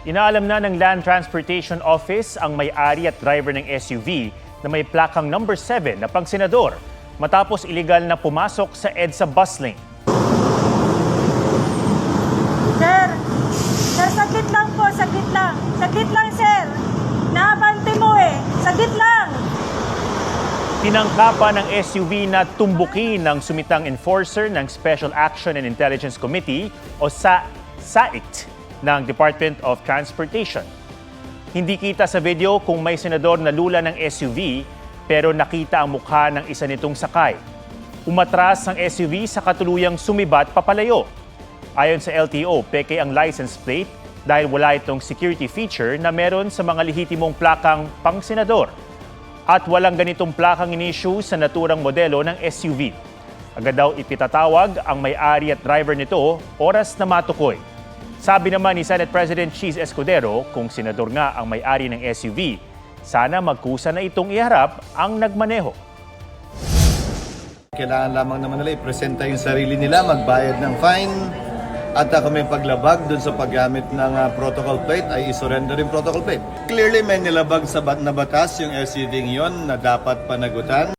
Inaalam na ng Land Transportation Office ang may-ari at driver ng SUV na may plakang number 7 na pang-senador matapos iligal na pumasok sa EDSA bus lane. Sir, saglit lang po, saglit lang. Saglit lang, sir. Naabante mo eh. Saglit lang. Tinangkapan ng SUV na tumbukin ng sumitang enforcer ng Special Action and Intelligence Committee o SAICT ng Department of Transportation. Hindi kita sa video kung may senador na lula ng SUV pero nakita ang mukha ng isa nitong sakay. Umatras ang SUV sa katuluyang sumibat papalayo. Ayon sa LTO, peke ang license plate dahil wala itong security feature na meron sa mga lehitimong plakang pang-senador. At walang ganitong plakang in-issue sa naturang modelo ng SUV. Agad daw ipitatawag ang may-ari at driver nito oras na matukoy. Sabi naman ni Senate President Cheese Escudero, kung senador nga ang may-ari ng SUV, sana magkusa na itong iharap ang nagmaneho. Kailangan lamang naman nila ipresenta yung sarili nila, magbayad ng fine, at kung may paglabag doon sa paggamit ng protocol plate ay isurrender yung protocol plate. Clearly may nilabag sa na batas yung SUV yon na dapat panagutan.